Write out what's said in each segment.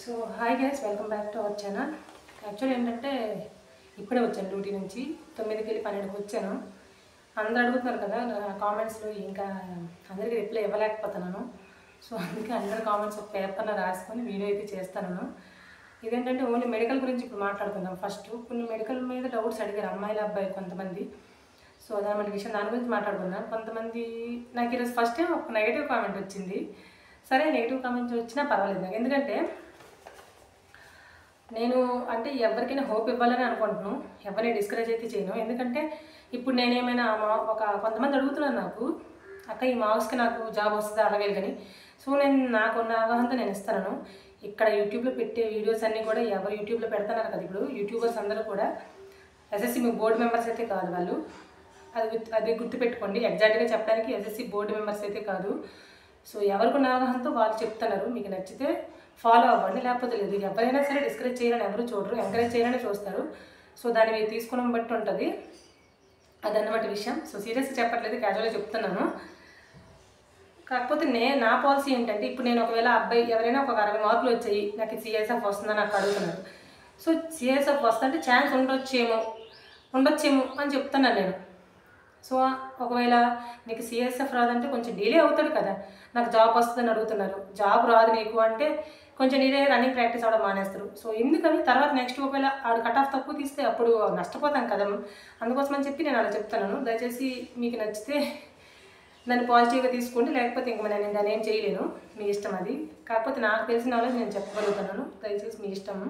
So hi guys, welcome back to our channel. Actually ఏంటంటే ఇప్పుడే వచ్చాను డ్యూటీ నుంచి. 9కి వెళ్ళి 12కి వచ్చాను. అందరూ అడుగుతున్నారు కదా కామెంట్స్లో, ఇంకా అందరికీ రిప్లై ఇవ్వలేకపోతున్నాను. సో అందుకే అందరి కామెంట్స్ ఒక పేపర్లో రాసుకొని వీడియో అయితే చేస్తాను. ఇదేంటంటే ఓన్లీ మెడికల్ గురించి ఇప్పుడు మాట్లాడుకుందాం. ఫస్ట్ కొన్ని మెడికల్ మీద డౌట్స్ అడిగారు అమ్మాయిలు అబ్బాయి కొంతమంది. సో అదనమాట విషయం, దాని గురించి మాట్లాడుకుందాం. కొంతమంది నాకు ఈరోజు ఫస్ట్ టైం ఒక నెగిటివ్ కామెంట్ వచ్చింది. సరే, నెగిటివ్ కామెంట్స్ వచ్చినా పర్వాలేదు నాకు, ఎందుకంటే నేను అంటే ఎవరికైనా హోప్ ఇవ్వాలని అనుకుంటున్నాను. ఎవరిని డిస్కరేజ్ అయితే చేయను. ఎందుకంటే ఇప్పుడు నేనేమైనా కొంతమంది అడుగుతున్నాను నాకు, అక్క ఈ మార్క్స్కి నాకు జాబ్ వస్తుందా అలాగే కానీ. సో నేను నాకున్న అవగాహనతో నేను ఇస్తాను. ఇక్కడ యూట్యూబ్లో పెట్టే వీడియోస్ అన్నీ కూడా ఎవరు యూట్యూబ్లో పెడుతున్నారు కదా, ఇప్పుడు యూట్యూబర్స్ అందరూ కూడా ఎస్ఎస్సి బోర్డు మెంబర్స్ అయితే కాదు వాళ్ళు. అది గుర్తుపెట్టుకోండి. ఎగ్జాక్ట్గా చెప్పడానికి ఎస్ఎస్సి బోర్డు మెంబర్స్ అయితే కాదు. సో ఎవరికున్న అవగాహనతో వాళ్ళు చెప్తున్నారు. మీకు నచ్చితే ఫాలో అవ్వండి, లేకపోతే లేదు. ఎవరైనా సరే డిస్కరేజ్ చేయాలని ఎవరు చూడరు, ఎంకరేజ్ చేయాలని చూస్తారు. సో దాన్ని మీరు తీసుకున్న బట్టి ఉంటుంది, అదన్నమాట విషయం. సో సీరియస్గా చెప్పట్లేదు, క్యాజువల్గా చెప్తున్నాను. కాకపోతే నా పాలసీ ఏంటంటే, ఇప్పుడు నేను ఒకవేళ అబ్బాయి ఎవరైనా ఒక 60 మార్కులు వచ్చాయి, నాకు సిఎస్ఎఫ్ వస్తుందని నాకు అడుగుతున్నారు. సో సిఎస్ఎఫ్ వస్తుంటే ఛాన్స్ ఉండొచ్చేమో అని చెప్తున్నాను నేను. సో ఒకవేళ నీకు సిఎస్ఎఫ్ రాదంటే కొంచెం డిలే అవుతాడు కదా, నాకు జాబ్ వస్తుందని అడుగుతున్నారు. జాబ్ రాదు నీకు అంటే కొంచెం డిలే రన్నింగ్ ప్రాక్టీస్ అవ్వడం మానేస్తారు. సో ఎందుకని తర్వాత నెక్స్ట్ ఒకవేళ ఆడు కట్ ఆఫ్ తక్కువ తీస్తే అప్పుడు నష్టపోతాం కదా. అందుకోసం అని చెప్పి నేను అలా చెప్తాను. దయచేసి మీకు నచ్చితే దాన్ని పాజిటివ్గా తీసుకోండి, లేకపోతే ఇంక నేను దాన్ని ఏం చేయలేను, మీ ఇష్టం అది. కాకపోతే నాకు తెలిసిన నాలెడ్జ్ నేను చెప్పగలుగుతున్నాను. దయచేసి మీ ఇష్టం,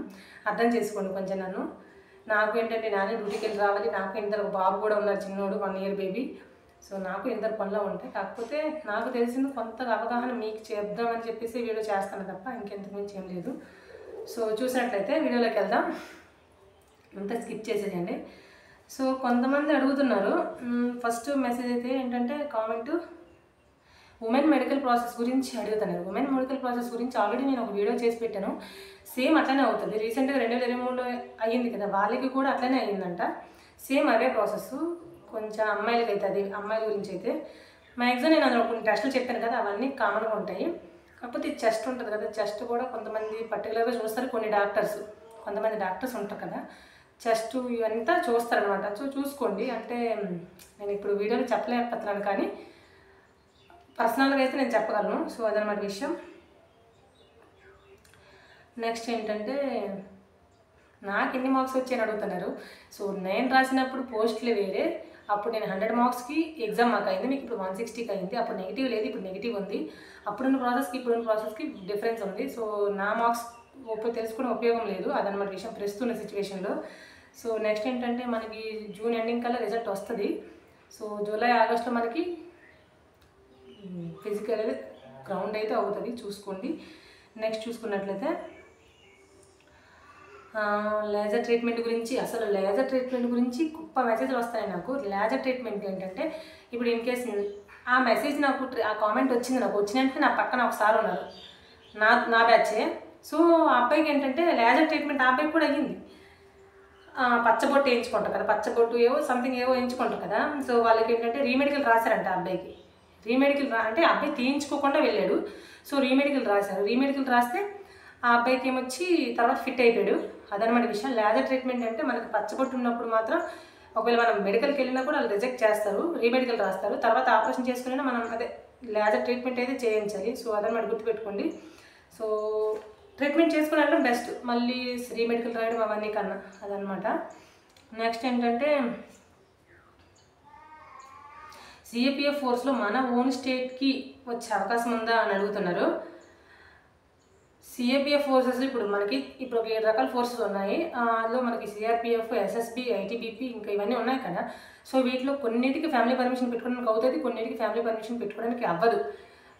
అర్థం చేసుకోండి కొంచెం నన్ను. నాకు ఏంటంటే నానే డ్యూటీకి వెళ్ళి రావాలి. నాకు ఇందరు బాబు కూడా ఉన్నారు, చిన్నోడు 1 year బేబీ. సో నాకు ఇందరు పనులు ఉంటాయి. కాకపోతే నాకు తెలిసింది కొంత అవగాహన మీకు చెప్దామని చెప్పేసి వీడియో చేస్తాను తప్ప ఇంకెంతకు మించి ఏం లేదు. సో చూసినట్లయితే వీడియోలోకి వెళ్దాం, అంతా స్కిప్ చేసేయండి. సో కొంతమంది అడుగుతున్నారు. ఫస్ట్ మెసేజ్ అయితే ఏంటంటే కామెంట్, ఉమెన్ మెడికల్ ప్రాసెస్ గురించి అడుగుతున్నారు. ఉమెన్ మెడికల్ ప్రాసెస్ గురించి ఆల్రెడీ నేను ఒక వీడియో చేసి పెట్టాను. సేమ్ అట్లనే అవుతుంది. రీసెంట్గా 2023లో అయ్యింది కదా, వాళ్ళకి కూడా అట్లనే అయ్యిందంట. సేమ్ అదే ప్రాసెస్. కొంచెం అమ్మాయిలకి అయితే, అది అమ్మాయిల గురించి అయితే మ్యాక్సిమం నేను అందులో కొన్ని టెస్టులు చెప్పాను కదా, అవన్నీ కామన్గా ఉంటాయి. కాకపోతే చెస్ట్ ఉంటుంది కదా, చెస్ట్ కూడా కొంతమంది పర్టికులర్గా చూస్తారు. కొంతమంది డాక్టర్స్ ఉంటారు కదా, చెస్ట్ ఇవంతా చూస్తారనమాట. సో చూసుకోండి. అంటే నేను ఇప్పుడు వీడియోలో చెప్పలేకపోతున్నాను, కానీ పర్సనల్గా అయితే నేను చెప్పగలను. సో అదనమాట విషయం. నెక్స్ట్ ఏంటంటే నాకు ఎన్ని మార్క్స్ వచ్చాయని అడుగుతున్నారు. సో నేను రాసినప్పుడు పోస్టులు వేరే, అప్పుడు నేను 100 మార్క్స్కి ఎగ్జామ్ మాకు అయింది. మీకు ఇప్పుడు 160కి అయింది. అప్పుడు నెగిటివ్ లేదు, ఇప్పుడు నెగిటివ్ ఉంది. అప్పుడున్న ప్రాసెస్కి ఇప్పుడున్న ప్రాసెస్కి డిఫరెన్స్ ఉంది. సో నా మార్క్స్ తెలుసుకోవడం ఉపయోగం లేదు, అదనమాట విషయం ప్రస్తున్న సిచ్యువేషన్లో. సో నెక్స్ట్ ఏంటంటే మనకి జూన్ ఎండింగ్ కల్లా రిజల్ట్ వస్తుంది. సో జూలై ఆగస్టులో మనకి ఫిజికల్ గ్రౌండ్ అయితే అవుతుంది, చూసుకోండి. నెక్స్ట్ చూసుకున్నట్లయితే లేజర్ ట్రీట్మెంట్ గురించి, అసలు లేజర్ ట్రీట్మెంట్ గురించి గొప్ప మెసేజ్లు వస్తాయి నాకు. లేజర్ ట్రీట్మెంట్ ఏంటంటే, ఇప్పుడు ఇన్ కేస్ ఆ మెసేజ్ నాకు ఆ కామెంట్ వచ్చింది, నాకు వచ్చినట్టు నా పక్కన ఒకసారి ఉన్నారు, నా బ్యాచే. సో ఆ అబ్బాయికి ఏంటంటే లేజర్ ట్రీట్మెంట్ ఆ అబ్బాయికి కూడా అయ్యింది. పచ్చబొట్టు వేయించుకుంటారు కదా, పచ్చబొట్టు సంథింగ్ వేయించుకుంటారు కదా. సో వాళ్ళకి ఏంటంటే రీమెడికల్ రాశారంట ఆ అబ్బాయికి. రీమెడికల్ అంటే అబ్బాయి తీయించుకోకుండా వెళ్ళాడు. సో రీమెడికల్ రాశారు. రీమెడికల్ రాస్తే ఆ అబ్బాయికి ఏమొచ్చి తర్వాత ఫిట్ అయిపోయాడు, అదనమాట విషయం. లేజర్ ట్రీట్మెంట్ అంటే మనకి పచ్చబొట్టు ఉన్నప్పుడు మాత్రం ఒకవేళ మనం మెడికల్కి వెళ్ళినా కూడా వాళ్ళు రిజెక్ట్ చేస్తారు, రీమెడికల్ రాస్తారు. తర్వాత ఆపరేషన్ చేసుకుని మనం అదే లేజర్ ట్రీట్మెంట్ అయితే చేయించాలి. సో అదనమాట గుర్తుపెట్టుకోండి. సో ట్రీట్మెంట్ చేసుకుని వెళ్ళడం బెస్ట్, మళ్ళీ రీమెడికల్ రాయడం అవన్నీ కన్నా, అదనమాట. నెక్స్ట్ ఏంటంటే సిఏపిఎఫ్ ఫోర్స్లో మన ఓన్ స్టేట్కి వచ్చే అవకాశం ఉందా అని అడుగుతున్నారు. సిఏపిఎఫ్ ఫోర్సెస్ ఇప్పుడు ఒక 7 రకాల ఫోర్సెస్ ఉన్నాయి. అందులో మనకి సిఆర్పిఎఫ్, ఎస్ఎస్బి, ఐటీబీపీ ఇంకా ఇవన్నీ ఉన్నాయి కదా. సో వీటిలో కొన్నిటికి ఫ్యామిలీ పర్మిషన్ పెట్టుకోవడానికి అవుతుంది, కొన్నిటికి ఫ్యామిలీ పర్మిషన్ పెట్టుకోవడానికి అవ్వదు.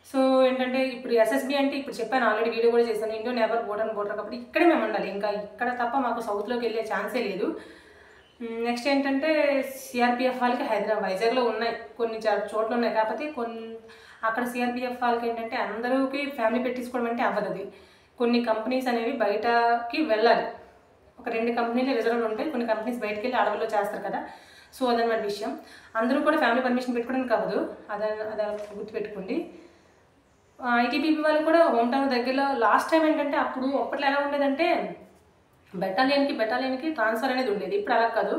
సో ఏంటంటే ఇప్పుడు ఎస్ఎస్బి అంటే ఇప్పుడు చెప్పాను, ఆల్రెడీ వీడియో కూడా చేశాను, ఇండియన్ నేవల్ బోర్డర్ కాబట్టి ఇక్కడే మేము ఉండాలి. ఇంకా ఇక్కడ తప్ప మాకు సౌత్లోకి వెళ్ళే ఛాన్సే లేదు. నెక్స్ట్ ఏంటంటే సిఆర్పిఎఫ్ వాళ్ళకి వైజాగ్లో ఉన్నాయి, కొన్ని చోట్ల ఉన్నాయి. కాకపోతే అక్కడ సిఆర్పిఎఫ్ వాళ్ళకి ఏంటంటే అందరికీ ఫ్యామిలీ పెట్టించుకోవడం అంటే అవ్వదు. అది కొన్ని కంపెనీస్ అనేవి బయటకి వెళ్ళాలి. ఒక 2 కంపెనీలు రిజర్వ్లు ఉంటాయి, కొన్ని కంపెనీస్ బయటకు వెళ్ళి అడవుల్లో చేస్తారు కదా. సో అదనమాట విషయం. అందరూ కూడా ఫ్యామిలీ పర్మిషన్ పెట్టుకోవడానికి అవ్వదు, అదే గుర్తుపెట్టుకోండి. ఐటీబీపీ వాళ్ళు కూడా హోమ్ టౌన్ దగ్గరలో లాస్ట్ టైం ఏంటంటే అప్పుడు అప్పట్లో ఎలా ఉండేదంటే బెటాలియన్కి ట్రాన్స్ఫర్ అనేది ఉండేది. ఇప్పుడు అలా కాదు.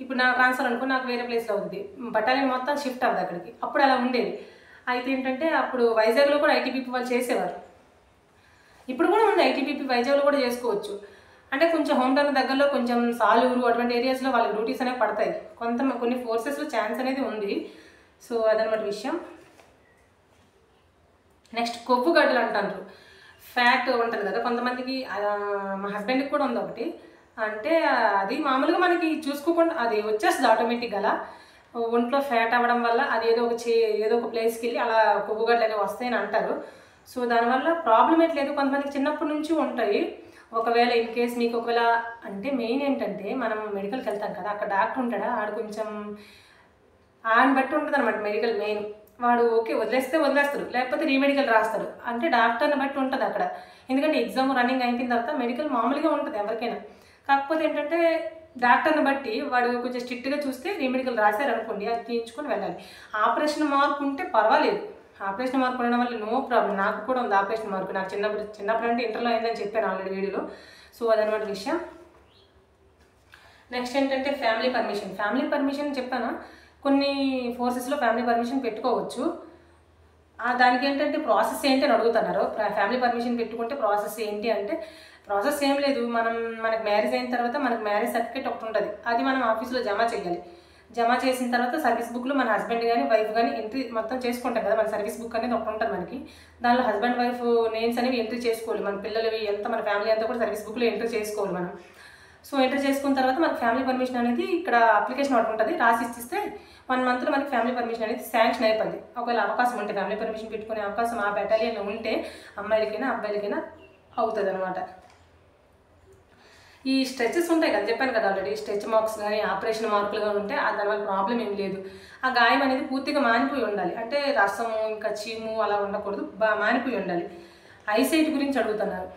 ఇప్పుడు నా ట్రాన్స్ఫర్ అనుకో నాకు వేరే ప్లేస్లో అవుతుంది, బెటాలియన్ మొత్తం షిఫ్ట్ అవ్వదు అక్కడికి. అప్పుడు అలా ఉండేది. అయితే ఏంటంటే అప్పుడు వైజాగ్లో కూడా ఐటీబీపీ వాళ్ళు చేసేవారు. ఇప్పుడు కూడా ఉంది ఐటీబీపీ, వైజాగ్లో కూడా చేసుకోవచ్చు. అంటే కొంచెం హోమ్ టౌన్ దగ్గరలో కొంచెం సాలూరు అటువంటి ఏరియాస్లో వాళ్ళకి డ్యూటీస్ అనేవి పడతాయి. కొన్ని ఫోర్సెస్లో ఛాన్స్ అనేది ఉంది. సో అదనమాట విషయం. నెక్స్ట్ కొవ్వు గడ్డలు అంటారు. ఫ్యాట్ ఉంటుంది కదా కొంతమందికి, మా హస్బెండ్కి కూడా ఉంది ఒకటి. అంటే అది మామూలుగా మనకి చూసుకోకుండా అది వచ్చేస్తుంది ఆటోమేటిక్గా. అలా ఒంట్లో ఫ్యాట్ అవ్వడం వల్ల అది ఏదో ఒక ప్లేస్కి వెళ్ళి అలా కొవ్వు గడ్డలు అనేవి వస్తాయని అంటారు. సో దానివల్ల ప్రాబ్లం ఏంట్లేదు, కొంతమందికి చిన్నప్పటి నుంచి ఉంటాయి. ఒకవేళ ఇన్ కేస్ మీకు ఒకవేళ అంటే మెయిన్ ఏంటంటే మనం మెడికల్కి వెళ్తాం కదా, అక్కడ డాక్టర్ ఉంటాడా, ఆడు కొంచెం ఆయన బట్టి ఉంటుంది అనమాట మెడికల్ మెయిన్. వాడు ఓకే వదిలేస్తారు, లేకపోతే రీమెడికల్ రాస్తారు. అంటే డాక్టర్ని బట్టి ఉంటుంది అక్కడ. ఎందుకంటే ఎగ్జామ్ రన్నింగ్ అయిపోయిన తర్వాత మెడికల్ మామూలుగా ఉంటుంది ఎవరికైనా. కాకపోతే ఏంటంటే డాక్టర్ని బట్టి వాడు కొంచెం స్ట్రిక్ట్గా చూస్తే రీమెడికల్ రాశారు అనుకోండి, అది తీయించుకొని వెళ్ళాలి. ఆపరేషన్ మార్పు ఉంటే పర్వాలేదు. ఆపరేషన్ మార్పు ఉండడం వల్ల నో ప్రాబ్లం. నాకు కూడా ఉంది ఆపరేషన్ మార్పు. నాకు చిన్నప్పుడు అంటే ఇంటర్లో అయిందని చెప్పాను ఆల్రెడీ వీడియోలో. సో అదనమాట విషయం. నెక్స్ట్ ఏంటంటే ఫ్యామిలీ పర్మిషన్ చెప్పాను. కొన్ని ఫోర్సెస్లో ఫ్యామిలీ పర్మిషన్ పెట్టుకోవచ్చు. దానికి ఏంటంటే ప్రాసెస్ ఏంటి అని అడుగుతున్నారు. ఫ్యామిలీ పర్మిషన్ పెట్టుకుంటే ప్రాసెస్ ఏంటి అంటే, ప్రాసెస్ ఏం లేదు. మనకు మ్యారేజ్ అయిన తర్వాత మనకు మ్యారేజ్ సర్టిఫికేట్ ఒకటి ఉంటుంది. అది మనం ఆఫీస్లో జమ చేయాలి. జమ చేసిన తర్వాత సర్వీస్ బుక్లో మన హస్బెండ్ కానీ వైఫ్ కానీ ఎంట్రీ మొత్తం చేసుకుంటాం కదా. మన సర్వీస్ బుక్ అనేది ఒకటి ఉంటుంది మనకి. దానిలో హస్బెండ్ వైఫ్ నేమ్స్ అనేవి ఎంట్రీ చేసుకోవాలి. మన పిల్లలవి ఎంత, మన ఫ్యామిలీ అంతా కూడా సర్వీస్ బుక్లో ఎంట్రీ చేసుకోవాలి మనం. సో ఎంటర్ చేసుకున్న తర్వాత మనకి ఫ్యామిలీ పర్మిషన్ అనేది ఇక్కడ అప్లికేషన్ ఒకటి ఉంటుంది, రాసి ఇస్తే 1 monthలో మనకి ఫ్యామిలీ పర్మిషన్ అనేది శాంక్షన్ అయిపోద్ది. ఒకవేళ అవకాశం ఉంటే ఫ్యామిలీ పర్మిషన్ పెట్టుకునే అవకాశం ఆ బెటాలియన్లో ఉంటే అమ్మాయిలకైనా అబ్బాయిలకైనా అవుతుంది అనమాట. ఈ స్ట్రెచెస్ ఉంటాయి కదా, చెప్పాను కదా ఆల్రెడీ, స్ట్రెచ్ మార్క్స్ కానీ ఆపరేషన్ మార్కులు కానీ ఉంటే దానివల్ల ప్రాబ్లం ఏం లేదు. ఆ గాయం అనేది పూర్తిగా మానిపోయి ఉండాలి. అంటే రసము ఇంకా చీము అలా ఉండకూడదు, మానిపోయి ఉండాలి. ఐసైట్ గురించి అడుగుతున్నారు.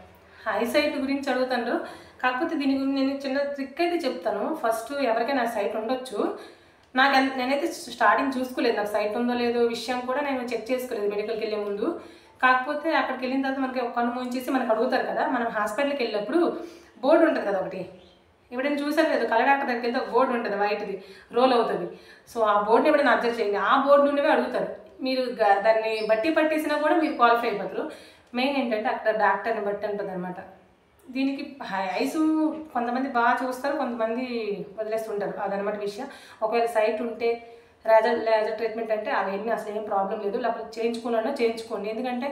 కాకపోతే దీని గురించి నేను చిన్న ట్రిక్ అయితే చెప్తాను. ఫస్ట్ ఎవరికైనా సైట్ ఉండొచ్చు. నేనైతే స్టార్టింగ్ చూసుకోలేదు, నాకు సైట్ ఉందో లేదో విషయం కూడా నేను చెక్ చేసుకోలేదు మెడికల్కి వెళ్ళే ముందు. కాకపోతే అక్కడికి వెళ్ళిన తర్వాత మనకి ఒక కన్ను మూయించేసి మనకు అడుగుతారు కదా, మనం హాస్పిటల్కి వెళ్ళినప్పుడు బోర్డు ఉంటుంది కదా ఒకటి, ఎప్పుడైనా చూసారు లేదు, కళ్ళ డాక్టర్ దగ్గరికి వెళ్తే ఒక బోర్డు ఉంటుంది, వైట్ది రోల్ అవుతుంది. సో ఆ బోర్డుని ఎప్పుడైనా అబ్జర్వ్ చేయండి. ఆ బోర్డు నుండి అడుగుతారు. మీరు దాన్ని బట్టి పట్టేసినా కూడా మీరు క్వాలిఫై అయిపోతారు. మెయిన్ ఏంటంటే అక్కడ డాక్టర్ని బట్టి ఉంటుంది అనమాట. దీనికి ఐసు కొంతమంది బాగా చూస్తారు, కొంతమంది వదిలేస్తుంటారు. అదనమాట విషయం. ఒకవేళ సైట్ ఉంటే లేజర్ ట్రీట్మెంట్ అంటే అవన్నీ అసలు ఏం ప్రాబ్లం లేదు. లేకపోతే చేయించుకోండి. ఎందుకంటే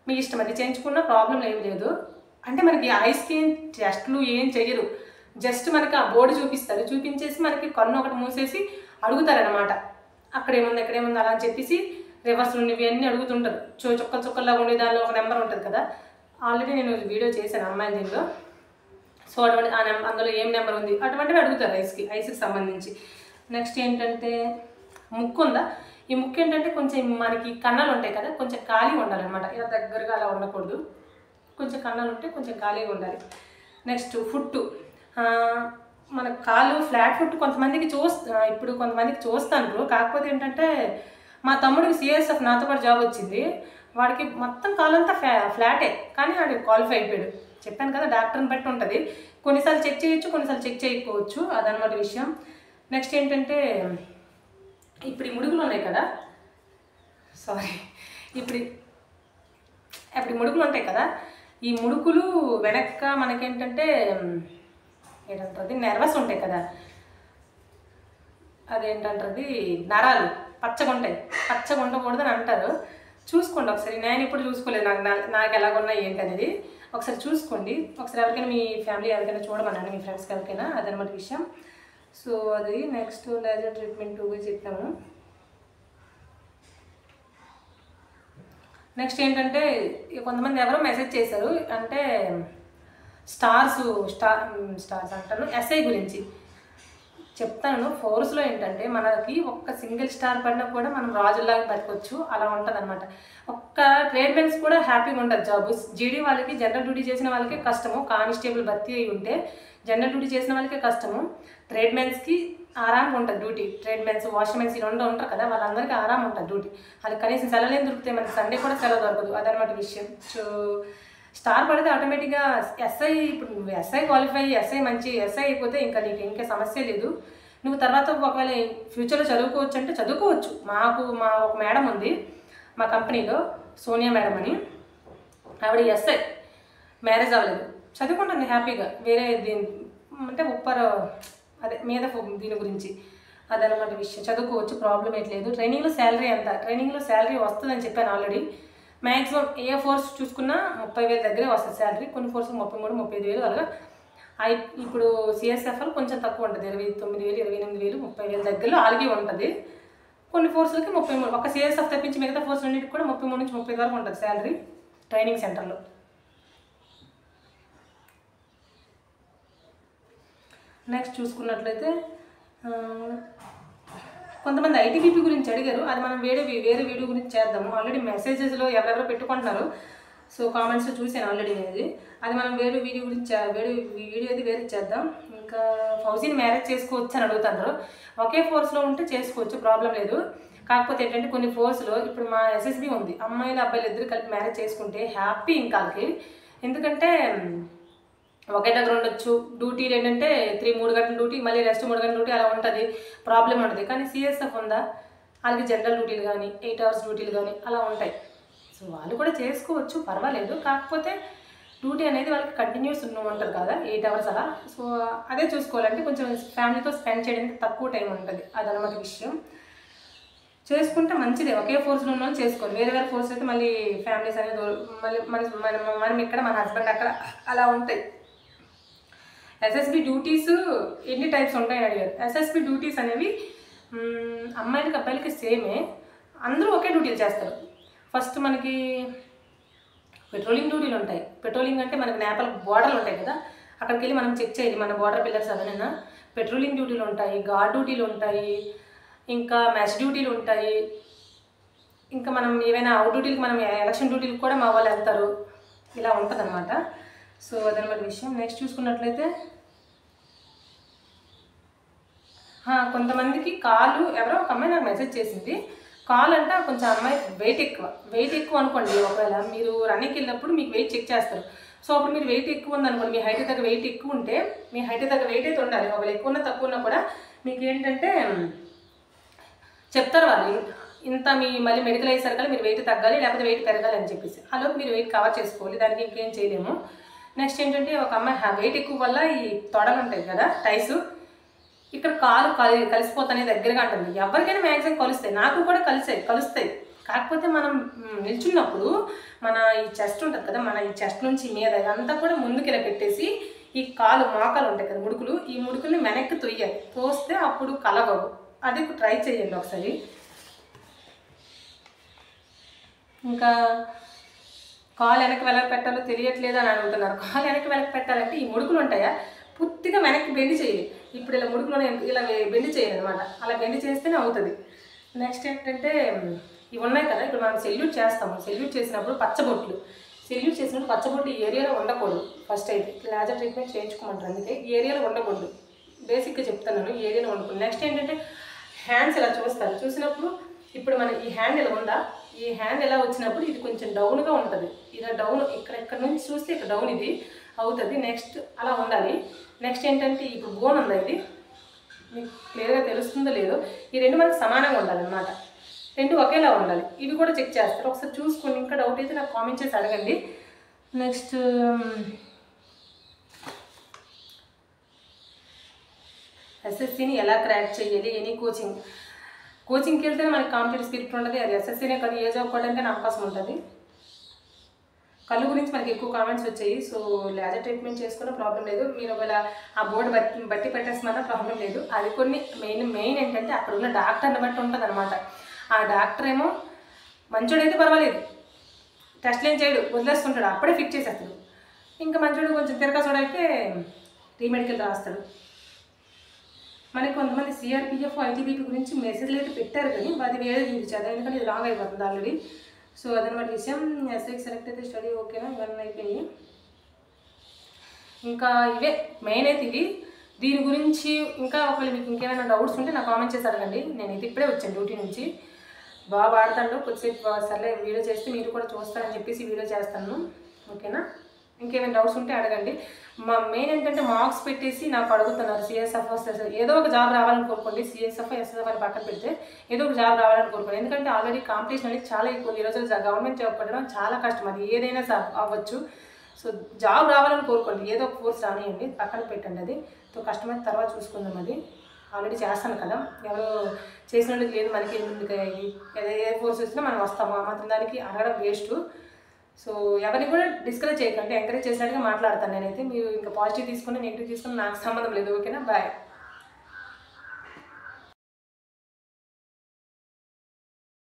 మీ ఇష్టం, అది చేయించుకున్నా ప్రాబ్లం ఏం లేదు. అంటే మనకి ఐస్కి టెస్ట్లు ఏం చెయ్యరు, జస్ట్ మనకి ఆ బోర్డు చూపిస్తారు. చూపించేసి మనకి కన్ను ఒకటి మూసేసి అడుగుతారనమాట, అక్కడేముంది అలా అని చెప్పేసి రివర్స్ ఉండేవి అన్నీ అడుగుతుంటారు. చుక్కల్లాగా ఉండే దానిలో ఒక నెంబర్ ఉంటుంది కదా, ఆల్రెడీ నేను వీడియో చేశాను అమ్మాయి దీనిలో. సో అటువంటి అందులో ఏం నెంబర్ ఉంది అటువంటివి అడుగుతారు ఐస్కి సంబంధించి. నెక్స్ట్ ఏంటంటే ముక్కు ఉందా, ఈ ముక్కు ఏంటంటే కొంచెం మనకి కన్నాలు ఉంటాయి కదా, కొంచెం ఖాళీ ఉండాలన్నమాట. ఇలా దగ్గరగా అలా ఉండకూడదు, కొంచెం కన్నాలు ఉంటే కొంచెం ఖాళీగా ఉండాలి. నెక్స్ట్ ఫుట్, మన కాళ్ళు ఫ్లాట్ ఫుట్ కొంతమందికి ఇప్పుడు కొంతమందికి చూస్తాను. కాకపోతే ఏంటంటే మా తమ్ముడికి సిఎస్ఎఫ్ నాతో పాటు జాబ్ వచ్చింది, వాడికి మొత్తం కాలంతా ఫ్లాటే, కానీ వాడు క్వాలిఫై అయిపోయాడు. చెప్పాను కదా డాక్టర్ని బట్టి ఉంటుంది, కొన్నిసార్లు చెక్ చేయొచ్చు, కొన్నిసార్లు చెక్ చేయకపోవచ్చు. అదనమాట విషయం. నెక్స్ట్ ఏంటంటే ఇప్పుడు ఈ ముడుగులు ఉన్నాయి కదా, ఇప్పుడు ముడుగులు ఉంటాయి కదా, ఈ ముడుకులు వెనక్క మనకేంటంటే ఏంటంటుంది నెర్వస్ ఉంటాయి కదా, అదేంటంటుంది నరాలు పచ్చగా ఉండకూడదని అంటారు. చూసుకోండి ఒకసారి, నేను ఇప్పుడు చూసుకోలేదు, నాకు ఎలాగున్నాయి ఏంటి అనేది ఒకసారి చూసుకోండి. ఒకసారి ఎవరికైనా మీ ఫ్యామిలీ ఎవరికైనా చూడమన్నాను, మీ ఫ్రెండ్స్కి ఎవరికైనా, అదనమాట విషయం. సో అది నెక్స్ట్ లేజర్ ట్రీట్మెంట్ చెప్పాము. నెక్స్ట్ ఏంటంటే కొంతమంది ఎవరో మెసేజ్ చేశారు, అంటే స్టార్స్ అంటారు ఎస్ఐ గురించి చెప్తాను. ఫోర్స్లో ఏంటంటే మనకి ఒక్క సింగిల్ స్టార్ పడినా కూడా మనం రాజుల్లాగా బతకొచ్చు, అలా ఉంటుంది అనమాట. ఒక్క ట్రేడ్మెన్స్ కూడా హ్యాపీగా ఉంటుంది జాబ్. జీడీ వాళ్ళకి, జనరల్ డ్యూటీ చేసిన వాళ్ళకే కష్టము, కానిస్టేబుల్ భర్తీ అయి ఉంటే జనరల్ డ్యూటీ చేసిన వాళ్ళకే కష్టము. ట్రేడ్మెన్స్కి ఆరాంగా ఉంటుంది డ్యూటీ. ట్రేడ్మెన్స్, వాష్మెన్స్ ఇలా ఉంటారు కదా, వాళ్ళందరికీ ఆరాం ఉంటుంది డ్యూటీ. అది కనీసం సెలవులు ఏం దొరుకుతాయి, మనకి సండే కూడా సెలవు దొరకదు. అదనమాట విషయం. సో స్టార్ పడితే ఆటోమేటిక్గా ఎస్ఐ, ఇప్పుడు నువ్వు ఎస్ఐ క్వాలిఫై, ఎస్ఐ మంచి ఎస్ఐ అయిపోతే ఇంకా నీకు ఇంకా సమస్య లేదు. నువ్వు తర్వాత ఒకవేళ ఫ్యూచర్లో చదువుకోవచ్చు అంటే చదువుకోవచ్చు. మా ఒక మేడం ఉంది మా కంపెనీలో, సోనియా మేడం అని. ఆవిడ ఎస్ఐ, మ్యారేజ్ అవ్వలేదు, చదువుకుంటుంది హ్యాపీగా. వేరే దీని అంటే అదే మీద దీని గురించి అదనమాట విషయం. చదువుకోవచ్చు, ప్రాబ్లం లేదు. ట్రైనింగ్లో శాలరీ ఎంత, ట్రైనింగ్లో శాలరీ వస్తుందని చెప్పాను ఆల్రెడీ. మ్యాక్సిమం ఏ ఫోర్స్ చూసుకున్నా 30,000 దగ్గరే వస్తుంది శాలరీ. కొన్ని ఫోర్స్కి 33,000, 35,000 అలాగా. ఇప్పుడు సిఎస్ఎఫ్ఎల్ కొంచెం తక్కువ ఉంటుంది, 29,000, 28,000, 30,000 దగ్గరలో ఆల్గే ఉంటుంది. కొన్ని ఫోర్సులకి 33. ఒక సిఎస్ఎఫ్ తప్పించి మిగతా ఫోర్స్ అన్నిటికి కూడా 33 నుంచి 30 వరకు ఉంటుంది శాలరీ ట్రైనింగ్ సెంటర్లో. నెక్స్ట్ చూసుకున్నట్లయితే కొంతమంది ఐటీబీపీ గురించి అడిగారు. అది మనం వేరే వీడియో గురించి చేద్దాము. ఆల్రెడీ మెసేజెస్లో ఎవరెవరో పెట్టుకుంటున్నారు. సో కామెంట్స్లో చూసాను ఆల్రెడీ. అది మనం వేరే వీడియో గురించి వీడియో అయితే వేరే చేద్దాం. ఇంకా ఫౌజీని మ్యారేజ్ చేసుకోవచ్చు అని అడుగుతున్నారు. ఒకే ఫోర్స్లో ఉంటే చేసుకోవచ్చు, ప్రాబ్లం లేదు. కాకపోతే ఏంటంటే కొన్ని ఫోర్స్లో ఇప్పుడు మా ఎస్ఎస్బి ఉంది, అమ్మాయిలు అబ్బాయిలు ఇద్దరు కలిపి మ్యారేజ్ చేసుకుంటే హ్యాపీ ఇంకాకి. ఎందుకంటే ఒకే దగ్గర ఉండొచ్చు. డ్యూటీలు ఏంటంటే 3 గంటల డ్యూటీ, మళ్ళీ రెస్ట్ 3 గంటల డ్యూటీ అలా ఉంటుంది, ప్రాబ్లం ఉంటుంది. కానీ సిఎస్ఎఫ్ ఉందా, వాళ్ళకి జనరల్ డ్యూటీలు కానీ 8 hours డ్యూటీలు కానీ అలా ఉంటాయి. సో వాళ్ళు కూడా చేసుకోవచ్చు, పర్వాలేదు. కాకపోతే డ్యూటీ అనేది వాళ్ళకి కంటిన్యూస్ ఉంటుంది కదా 8 hours అలా. సో అదే చూసుకోవాలంటే కొంచెం ఫ్యామిలీతో స్పెండ్ చేయడానికి తక్కువ టైం ఉంటుంది, అదనమాట విషయం. చేసుకుంటే మంచిదే. ఒకే ఫోర్స్లో ఉన్న వాళ్ళు చేసుకోవాలి. వేరే ఫోర్స్ అయితే మళ్ళీ ఫ్యామిలీస్ అనేది మళ్ళీ మనం ఇక్కడ, మన హస్బెండ్ అక్కడ అలా ఉంటాయి. ఎస్ఎస్బి డ్యూటీస్ ఎన్ని టైప్స్ ఉంటాయని అడిగారు. ఎస్ఎస్బి డ్యూటీస్ అనేవి అమ్మాయిలకి అబ్బాయిలకి సేమే, అందరూ ఒకే డ్యూటీలు చేస్తారు. ఫస్ట్ మనకి పెట్రోలింగ్ డ్యూటీలు ఉంటాయి. పెట్రోలింగ్ అంటే మనకి నేపాల్ బోర్డర్లు ఉంటాయి కదా, అక్కడికి వెళ్ళి మనం చెక్ చేయాలి మన బోర్డర్ పిల్లర్స్ అవన్నీ. పెట్రోలింగ్ డ్యూటీలు ఉంటాయి, గార్డ్ డ్యూటీలు ఉంటాయి, ఇంకా మెస్ డ్యూటీలు ఉంటాయి. ఇంకా మనం ఏవైనా అవుట్ డ్యూటీలకు, మనం ఎలక్షన్ డ్యూటీలకు కూడా మా వాళ్ళు వెళ్తారు. ఇలా ఉంటుంది అనమాట. సో అదనమాట విషయం. నెక్స్ట్ చూసుకున్నట్లయితే కొంతమందికి కాలు, ఎవరో ఒక అమ్మాయి నాకు మెసేజ్ చేసింది. కాలు అంటే కొంచెం అమ్మాయి వెయిట్ ఎక్కువ అనుకోండి. ఒకవేళ మీరు రన్నింగ్కి వెళ్ళినప్పుడు మీకు వెయిట్ చెక్ చేస్తారు. సో అప్పుడు మీరు వెయిట్ ఎక్కువ ఉందనుకోండి, మీ హైట్ తగ్గ వెయిట్ ఎక్కువ ఉంటే, మీ హైట్ తగ్గ వెయిట్ అయితే ఉండాలి. ఒకవేళ ఎక్కువ ఉన్నా తక్కువ ఉన్నా కూడా మీకు ఏంటంటే చెప్తారు వాళ్ళు, ఇంత మళ్ళీ మెడికల్ అయ్యేసరికల్లా మీరు వెయిట్ తగ్గాలి, లేకపోతే వెయిట్ పెరగాలి అని చెప్పేసి. అలాగే మీరు వెయిట్ కవర్ చేసుకోవాలి, దానికి ఇంకేం చేయలేము. నెక్స్ట్ ఏంటంటే ఒక అమ్మాయి వెయిట్ ఎక్కువ వల్ల ఈ తొడలు ఉంటాయి కదా, టైస్, ఇక్కడ కాలు కలిసిపోతానే దగ్గరగా ఉంటుంది. ఎవరికైనా మ్యాక్సిమం కలుస్తాయి, నాకు కూడా కలుస్తాయి. కాకపోతే మనం నిల్చున్నప్పుడు మన ఈ చెస్ట్ ఉంటుంది కదా, మన ఈ చెస్ట్ నుంచి మీద ఇదంతా కూడా ముందుకు ఇలా పెట్టేసి ఈ కాలు మోకాలు ఉంటాయి కదా, ముడుకులు, ఈ ముడుకుల్ని వెనక్కి తొయ్యాలి. తోస్తే అప్పుడు కలవవు. అది ట్రై చేయండి ఒకసారి. ఇంకా కాలు వెనక్కి వెనక్కి పెట్టాలో తెలియట్లేదు అని అడుగుతున్నారు. కాలు వెనక్కి వెనక్కి పెట్టాలంటే ఈ ముడుకులు ఉంటాయా, పూర్తిగా వెనక్కి బెండి చేయాలి. ఇప్పుడు ఇలా ముడుకులోనే ఇలా బెండి చేయాలి అనమాట. అలా బెండి చేస్తేనే అవుతుంది. నెక్స్ట్ ఏంటంటే ఇవి ఉన్నాయి కదా, ఇప్పుడు మనం సెల్యూట్ చేస్తాము. సెల్యూట్ చేసినప్పుడు పచ్చబొట్లు, సెల్యూట్ చేసినప్పుడు పచ్చబొట్లు ఈ ఏరియాలో ఉండకూడదు. ఫస్ట్ అయితే లేజర్ ట్రీట్మెంట్ చేయించుకోమంటారు, అందుకే ఈ ఏరియాలో ఉండకూడదు. బేసిక్గా చెప్తాను, ఈ ఏరియాలో ఉండకూడదు. నెక్స్ట్ ఏంటంటే హ్యాండ్స్ ఇలా చూస్తారు. చూసినప్పుడు ఇప్పుడు మన ఈ హ్యాండ్ ఇలా ఉందా, ఈ హ్యాండ్ ఎలా వచ్చినప్పుడు ఇది కొంచెం డౌన్గా ఉంటుంది. ఇలా డౌన్ ఇక్కడ నుంచి చూస్తే ఇక్కడ డౌన్ ఇది అవుతుంది. నెక్స్ట్ అలా ఉండాలి. నెక్స్ట్ ఏంటంటే ఇప్పుడు బోన్ ఉందా, ఇది మీకు క్లియర్గా తెలుస్తుందో లేదో, ఈ రెండు మనకు సమానంగా ఉండాలన్నమాట. రెండు ఒకేలా ఉండాలి. ఇవి కూడా చెక్ చేస్తారు, ఒకసారి చూసుకొని. ఇంకా డౌట్ అయితే నాకు కామెంట్ చేసి అడగండి. నెక్స్ట్ ఎస్ఎస్సీని ఎలా క్రాక్ చేయాలి, ఎనీ కోచింగ్కి వెళ్తే మనకి కాంపిటేటివ్ స్పిరిట్ ఉంటుంది. అది ఎస్ఎస్సీనే కాదు, ఏ జాబ్ కొట్టడానికి అవకాశం ఉంటుంది. కళ్ళు గురించి మనకి ఎక్కువ కామెంట్స్ వచ్చాయి. సో లేజర్ ట్రీట్మెంట్ చేసుకున్న ప్రాబ్లం లేదు. మీరు ఒకవేళ ఆ బోర్డు బట్టి పెట్టేసిన ప్రాబ్లం లేదు. అది కొన్ని మెయిన్ ఏంటంటే అక్కడ ఉన్న డాక్టర్ని బట్టి ఉంటుంది అనమాట. ఆ డాక్టర్ ఏమో మంచోడైతే పర్వాలేదు, టెస్ట్లు ఏం చేయడు, వదిలేస్తుంటాడు, అప్పుడే ఫిక్స్ చేసేస్తాడు. ఇంకా మంచోడు కొంచెం తిరగసోడైతే రీమెడికల్ రాస్తాడు. మనకి కొంతమంది సిఆర్పిఎఫ్ ఐటీబీపీ గురించి మెసేజ్లు అయితే పెట్టారు, కానీ అది వేరే చూపించారు, ఎందుకంటే ఇది రాంగ్ అయిపోతుంది ఆల్రెడీ. సో అదనమాట విషయం. ఎస్ఐకి సెలెక్ట్ అయితే స్టడీ ఓకేనా, ఇవన్నీ అయిపోయినాయి. ఇంకా ఇవే మెయిన్ అయితే ఇవి. దీని గురించి ఇంకా ఒకవేళ మీకు ఇంకేమైనా డౌట్స్ ఉంటే నాకు కామెంట్ చేసి అడగండి. నేను ఇది ఇప్పుడే వచ్చాను డ్యూటీ నుంచి. బాగా ఆడతాను, కొద్దిసేపు సర్లే వీడియో చేస్తే మీరు కూడా చూస్తారని చెప్పేసి వీడియో చేస్తాను. ఓకేనా? ఇంకేమైనా డౌట్స్ ఉంటే అడగండి. మెయిన్ ఏంటంటే మార్క్స్ పెట్టేసి నాకు అడుగుతున్నారు సిఎస్ఎఫ్ ఏదో ఒక జాబ్ రావాలని కోరుకోండి. సిఎస్ఎఫ్ ఎస్ఎస్ఎఫ్ అని పక్కన పెడితే ఏదో ఒక జాబ్ రావాలని కోరుకోండి. ఎందుకంటే ఆల్రెడీ కాంపిటీషన్ అనేది చాలా ఎక్కువ. ఈరోజు గవర్నమెంట్ జాబ్ పడడం చాలా కష్టం. అది ఏదైనా అవ్వచ్చు. సో జాబ్ రావాలని కోరుకోండి. ఏదో ఒక కోర్స్ రానియండి, పక్కన పెట్టండి. అది కష్టమైన తర్వాత చూసుకుందాం. అది ఆల్రెడీ చేస్తాను కదా, ఎవరు చేసినట్టు లేదు మనకి. ఎందుకు ఏ కోర్స్ వచ్చినా మనం వస్తాము, ఆ మాత్రం దానికి అడగడం వేస్ట్. సో ఎవరిని కూడా డిస్కరేజ్ చేయకండి, ఎంకరేజ్ చేసినట్టుగా మాట్లాడతాను నేనైతే. మీరు ఇంకా పాజిటివ్ తీసుకుని నెగిటివ్ తీసుకుని నాకు సంబంధం లేదు. ఓకేనా? బాయ్.